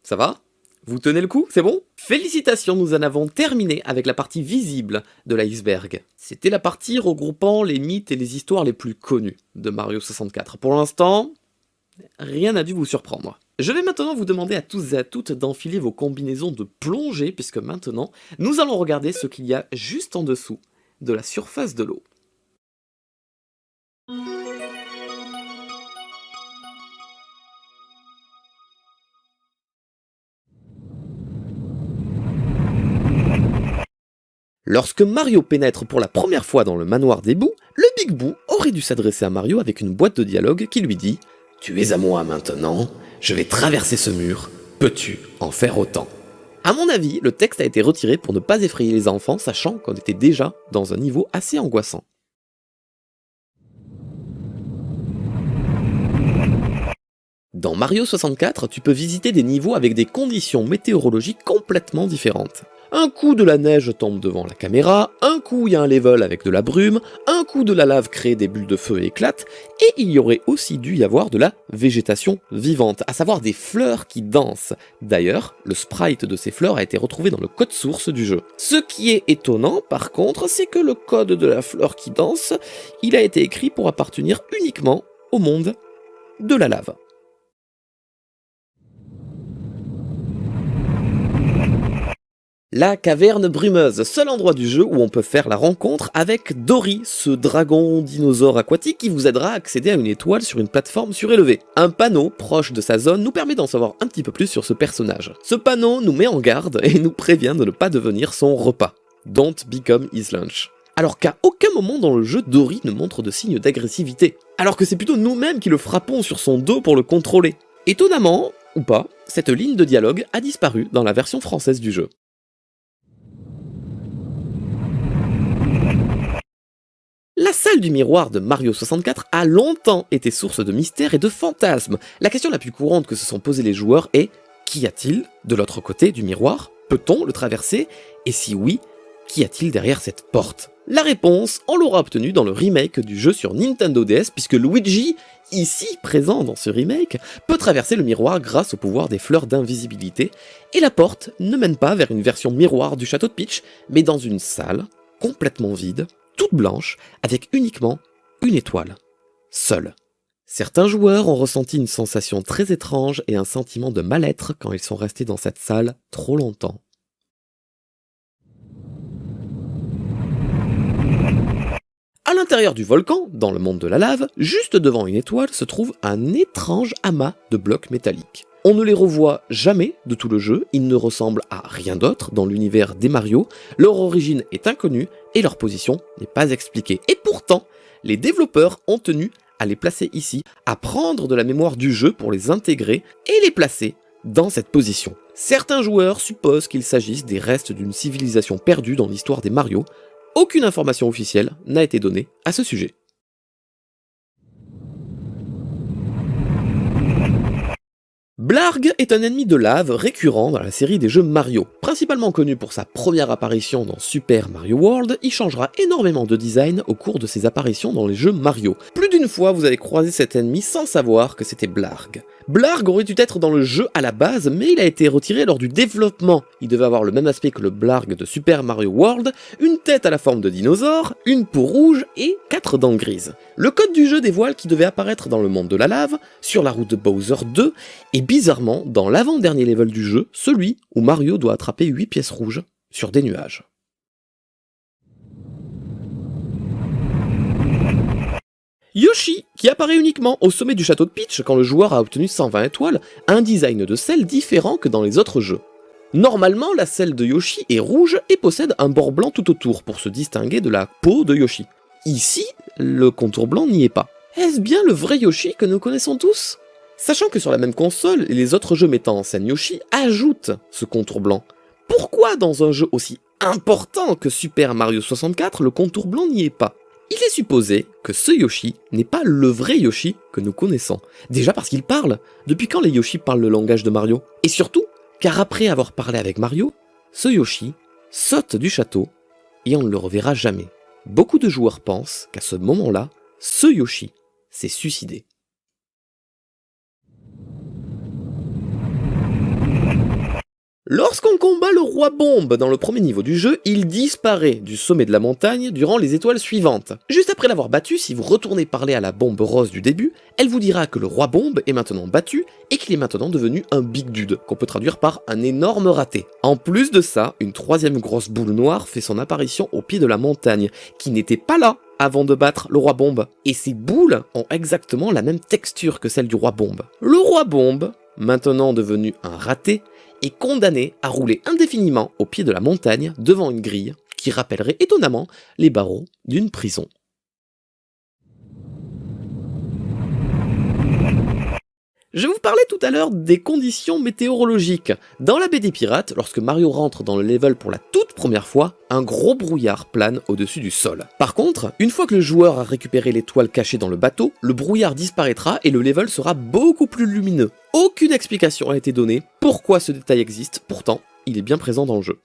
Ça va? Vous tenez le coup, c'est bon? Félicitations, nous en avons terminé avec la partie visible de l'iceberg. C'était la partie regroupant les mythes et les histoires les plus connues de Mario 64. Pour l'instant, rien n'a dû vous surprendre. Je vais maintenant vous demander à tous et à toutes d'enfiler vos combinaisons de plongée, puisque maintenant, nous allons regarder ce qu'il y a juste en dessous de la surface de l'eau. Lorsque Mario pénètre pour la première fois dans le manoir des Boo, le Big Boo aurait dû s'adresser à Mario avec une boîte de dialogue qui lui dit « Tu es à moi maintenant, je vais traverser ce mur, peux-tu en faire autant ?» À mon avis, le texte a été retiré pour ne pas effrayer les enfants, sachant qu'on était déjà dans un niveau assez angoissant. Dans Mario 64, tu peux visiter des niveaux avec des conditions météorologiques complètement différentes. Un coup de la neige tombe devant la caméra, un coup il y a un level avec de la brume, un coup de la lave crée des bulles de feu et éclate, et il y aurait aussi dû y avoir de la végétation vivante, à savoir des fleurs qui dansent. D'ailleurs, le sprite de ces fleurs a été retrouvé dans le code source du jeu. Ce qui est étonnant par contre, c'est que le code de la fleur qui danse, il a été écrit pour appartenir uniquement au monde de la lave. La caverne brumeuse, seul endroit du jeu où on peut faire la rencontre avec Dory, ce dragon dinosaure aquatique qui vous aidera à accéder à une étoile sur une plateforme surélevée. Un panneau proche de sa zone nous permet d'en savoir un petit peu plus sur ce personnage. Ce panneau nous met en garde et nous prévient de ne pas devenir son repas. Don't become his lunch. Alors qu'à aucun moment dans le jeu, Dory ne montre de signes d'agressivité. Alors que c'est plutôt nous-mêmes qui le frappons sur son dos pour le contrôler. Étonnamment, ou pas, cette ligne de dialogue a disparu dans la version française du jeu. La salle du miroir de Mario 64 a longtemps été source de mystères et de fantasmes. La question la plus courante que se sont posés les joueurs est « Qu'y a-t-il de l'autre côté du miroir? Peut-on le traverser? Et si oui, qu'y a-t-il derrière cette porte ?» La réponse, on l'aura obtenue dans le remake du jeu sur Nintendo DS, puisque Luigi, ici présent dans ce remake, peut traverser le miroir grâce au pouvoir des fleurs d'invisibilité, et la porte ne mène pas vers une version miroir du château de Peach, mais dans une salle complètement vide, toute blanche, avec uniquement une étoile. Seule. Certains joueurs ont ressenti une sensation très étrange et un sentiment de mal-être quand ils sont restés dans cette salle trop longtemps. À l'intérieur du volcan, dans le monde de la lave, juste devant une étoile se trouve un étrange amas de blocs métalliques. On ne les revoit jamais de tout le jeu, ils ne ressemblent à rien d'autre dans l'univers des Mario, leur origine est inconnue et leur position n'est pas expliquée. Et pourtant, les développeurs ont tenu à les placer ici, à prendre de la mémoire du jeu pour les intégrer et les placer dans cette position. Certains joueurs supposent qu'il s'agisse des restes d'une civilisation perdue dans l'histoire des Mario. Aucune information officielle n'a été donnée à ce sujet. Blarg est un ennemi de lave récurrent dans la série des jeux Mario. Principalement connu pour sa première apparition dans Super Mario World, il changera énormément de design au cours de ses apparitions dans les jeux Mario. Plus d'une fois, vous allez croiser cet ennemi sans savoir que c'était Blarg. Blarg aurait dû être dans le jeu à la base, mais il a été retiré lors du développement. Il devait avoir le même aspect que le Blarg de Super Mario World, une tête à la forme de dinosaure, une peau rouge et 4 dents grises. Le code du jeu dévoile qu'il devait apparaître dans le monde de la lave, sur la route de Bowser 2, et bizarrement, dans l'avant-dernier level du jeu, celui où Mario doit attraper 8 pièces rouges sur des nuages. Yoshi, qui apparaît uniquement au sommet du château de Peach quand le joueur a obtenu 120 étoiles, a un design de selle différent que dans les autres jeux. Normalement, la selle de Yoshi est rouge et possède un bord blanc tout autour pour se distinguer de la peau de Yoshi. Ici, le contour blanc n'y est pas. Est-ce bien le vrai Yoshi que nous connaissons tous ? Sachant que sur la même console, les autres jeux mettant en scène Yoshi ajoutent ce contour blanc. Pourquoi dans un jeu aussi important que Super Mario 64, le contour blanc n'y est pas ? Il est supposé que ce Yoshi n'est pas le vrai Yoshi que nous connaissons. Déjà parce qu'il parle. Depuis quand les Yoshi parlent le langage de Mario ? Et surtout, car après avoir parlé avec Mario, ce Yoshi saute du château et on ne le reverra jamais. Beaucoup de joueurs pensent qu'à ce moment-là, ce Yoshi s'est suicidé. Lorsqu'on combat le roi bombe dans le premier niveau du jeu, il disparaît du sommet de la montagne durant les étoiles suivantes. Juste après l'avoir battu, si vous retournez parler à la bombe rose du début, elle vous dira que le roi bombe est maintenant battu et qu'il est maintenant devenu un big dude, qu'on peut traduire par un énorme raté. En plus de ça, une troisième grosse boule noire fait son apparition au pied de la montagne, qui n'était pas là avant de battre le roi bombe. Et ces boules ont exactement la même texture que celle du roi bombe. Le roi bombe, maintenant devenu un raté, est condamné à rouler indéfiniment au pied de la montagne devant une grille qui rappellerait étonnamment les barreaux d'une prison. Je vous parlais tout à l'heure des conditions météorologiques. Dans la baie des pirates, lorsque Mario rentre dans le level pour la toute première fois, un gros brouillard plane au-dessus du sol. Par contre, une fois que le joueur a récupéré l'étoile cachée dans le bateau, le brouillard disparaîtra et le level sera beaucoup plus lumineux. Aucune explication n'a été donnée pourquoi ce détail existe, pourtant il est bien présent dans le jeu.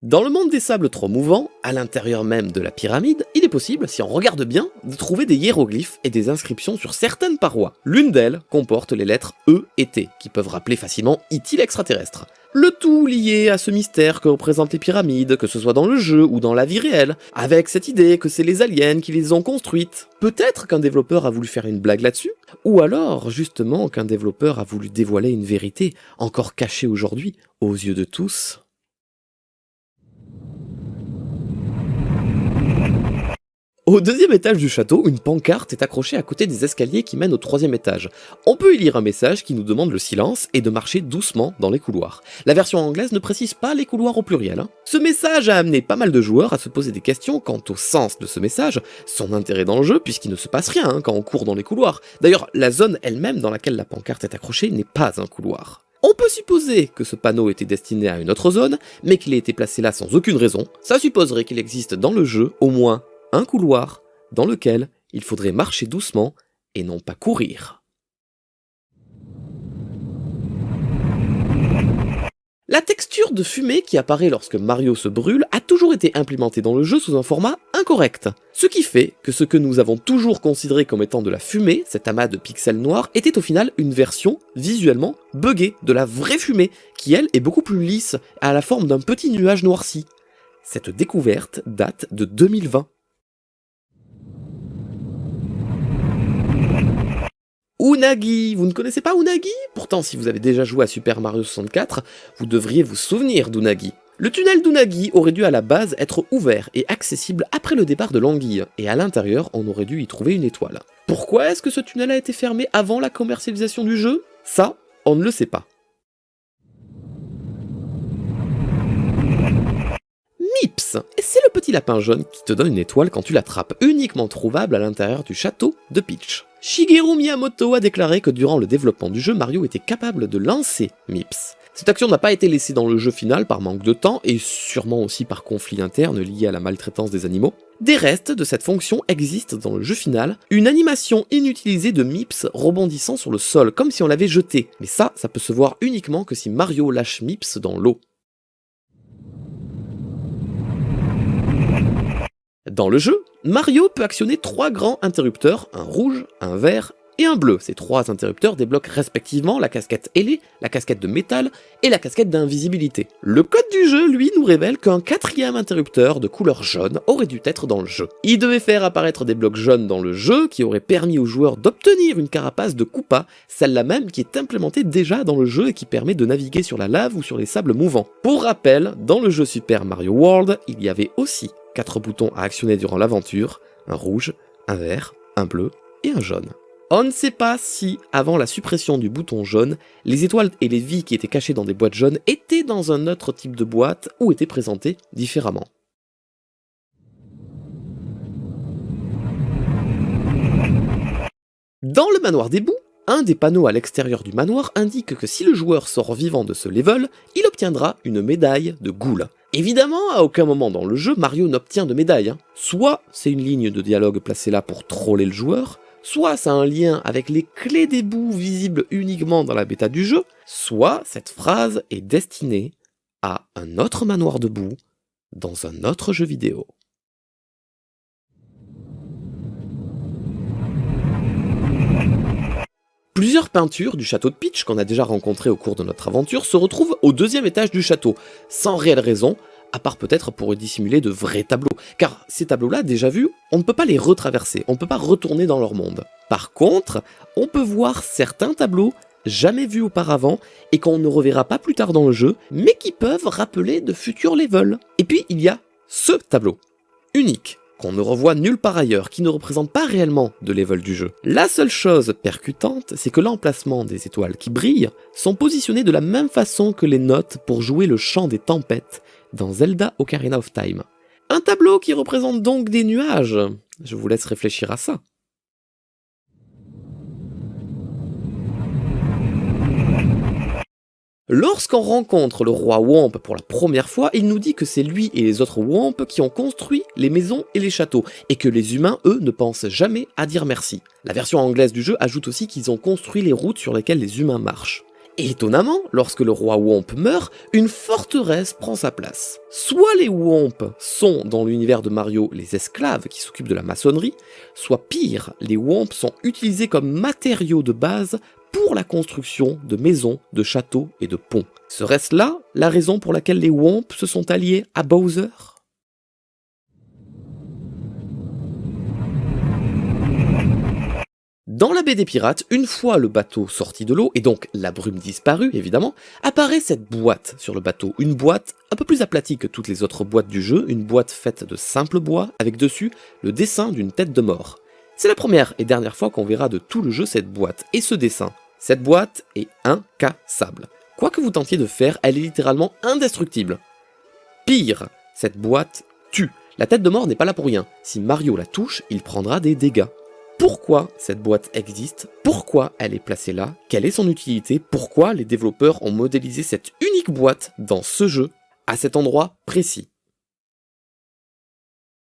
Dans le monde des sables trop mouvants, à l'intérieur même de la pyramide, il est possible, si on regarde bien, de trouver des hiéroglyphes et des inscriptions sur certaines parois. L'une d'elles comporte les lettres E et T, qui peuvent rappeler facilement E.T. l'extraterrestre. Le tout lié à ce mystère que représentent les pyramides, que ce soit dans le jeu ou dans la vie réelle, avec cette idée que c'est les aliens qui les ont construites. Peut-être qu'un développeur a voulu faire une blague là-dessus, ou alors justement qu'un développeur a voulu dévoiler une vérité encore cachée aujourd'hui aux yeux de tous. Au deuxième étage du château, une pancarte est accrochée à côté des escaliers qui mènent au troisième étage. On peut y lire un message qui nous demande le silence et de marcher doucement dans les couloirs. La version anglaise ne précise pas les couloirs au pluriel. Ce message a amené pas mal de joueurs à se poser des questions quant au sens de ce message, son intérêt dans le jeu puisqu'il ne se passe rien quand on court dans les couloirs. D'ailleurs, la zone elle-même dans laquelle la pancarte est accrochée n'est pas un couloir. On peut supposer que ce panneau était destiné à une autre zone, mais qu'il ait été placé là sans aucune raison. Ça supposerait qu'il existe dans le jeu au moins un couloir dans lequel il faudrait marcher doucement et non pas courir. La texture de fumée qui apparaît lorsque Mario se brûle a toujours été implémentée dans le jeu sous un format incorrect. Ce qui fait que ce que nous avons toujours considéré comme étant de la fumée, cet amas de pixels noirs, était au final une version visuellement buggée de la vraie fumée, qui elle est beaucoup plus lisse, à la forme d'un petit nuage noirci. Cette découverte date de 2020. Unagi, vous ne connaissez pas Unagi? Pourtant, si vous avez déjà joué à Super Mario 64, vous devriez vous souvenir d'Unagi. Le tunnel d'Unagi aurait dû à la base être ouvert et accessible après le départ de l'anguille, et à l'intérieur, on aurait dû y trouver une étoile. Pourquoi est-ce que ce tunnel a été fermé avant la commercialisation du jeu? Ça, on ne le sait pas. Mips, c'est le petit lapin jaune qui te donne une étoile quand tu l'attrapes, uniquement trouvable à l'intérieur du château de Peach. Shigeru Miyamoto a déclaré que durant le développement du jeu, Mario était capable de lancer Mips. Cette action n'a pas été laissée dans le jeu final par manque de temps et sûrement aussi par conflit interne lié à la maltraitance des animaux. Des restes de cette fonction existent dans le jeu final, une animation inutilisée de Mips rebondissant sur le sol comme si on l'avait jeté, mais ça peut se voir uniquement que si Mario lâche Mips dans l'eau. Dans le jeu, Mario peut actionner 3 grands interrupteurs, un rouge, un vert et un bleu. Ces 3 interrupteurs débloquent respectivement la casquette ailée, la casquette de métal et la casquette d'invisibilité. Le code du jeu, lui, nous révèle qu'un 4e interrupteur de couleur jaune aurait dû être dans le jeu. Il devait faire apparaître des blocs jaunes dans le jeu qui auraient permis aux joueurs d'obtenir une carapace de Koopa, celle-là même qui est implémentée déjà dans le jeu et qui permet de naviguer sur la lave ou sur les sables mouvants. Pour rappel, dans le jeu Super Mario World, il y avait aussi 4 boutons à actionner durant l'aventure, un rouge, un vert, un bleu et un jaune. On ne sait pas si, avant la suppression du bouton jaune, les étoiles et les vies qui étaient cachées dans des boîtes jaunes étaient dans un autre type de boîte ou étaient présentées différemment. Dans le manoir des bouts, un des panneaux à l'extérieur du manoir indique que si le joueur sort vivant de ce level, il obtiendra une médaille de Ghoul. Évidemment, à aucun moment dans le jeu, Mario n'obtient de médaille. Soit c'est une ligne de dialogue placée là pour troller le joueur, soit ça a un lien avec les clés des bouts visibles uniquement dans la bêta du jeu, soit cette phrase est destinée à un autre manoir de boue dans un autre jeu vidéo. Plusieurs peintures du château de Peach qu'on a déjà rencontrées au cours de notre aventure se retrouvent au deuxième étage du château, sans réelle raison, à part peut-être pour y dissimuler de vrais tableaux. Car ces tableaux-là, déjà vus, on ne peut pas les retraverser, on ne peut pas retourner dans leur monde. Par contre, on peut voir certains tableaux jamais vus auparavant et qu'on ne reverra pas plus tard dans le jeu, mais qui peuvent rappeler de futurs levels. Et puis il y a ce tableau, unique, qu'on ne revoit nulle part ailleurs, qui ne représente pas réellement de level du jeu. La seule chose percutante, c'est que l'emplacement des étoiles qui brillent sont positionnées de la même façon que les notes pour jouer le chant des tempêtes dans Zelda Ocarina of Time. Un tableau qui représente donc des nuages. Je vous laisse réfléchir à ça. Lorsqu'on rencontre le roi Whomp pour la première fois, il nous dit que c'est lui et les autres Whomp qui ont construit les maisons et les châteaux, et que les humains, eux, ne pensent jamais à dire merci. La version anglaise du jeu ajoute aussi qu'ils ont construit les routes sur lesquelles les humains marchent. Et étonnamment, lorsque le roi Whomp meurt, une forteresse prend sa place. Soit les Whomp sont, dans l'univers de Mario, les esclaves qui s'occupent de la maçonnerie, soit pire, les Whomp sont utilisés comme matériaux de base pour la construction de maisons, de châteaux et de ponts. Serait-ce là la raison pour laquelle les Whomp se sont alliés à Bowser ? Dans la baie des pirates, une fois le bateau sorti de l'eau, et donc la brume disparue évidemment, apparaît cette boîte sur le bateau, une boîte un peu plus aplatie que toutes les autres boîtes du jeu, une boîte faite de simple bois, avec dessus le dessin d'une tête de mort. C'est la première et dernière fois qu'on verra de tout le jeu cette boîte et ce dessin. Cette boîte est incassable. Quoi que vous tentiez de faire, elle est littéralement indestructible. Pire, cette boîte tue. La tête de mort n'est pas là pour rien. Si Mario la touche, il prendra des dégâts. Pourquoi cette boîte existe? Pourquoi elle est placée là? Quelle est son utilité? Pourquoi les développeurs ont modélisé cette unique boîte dans ce jeu, à cet endroit précis?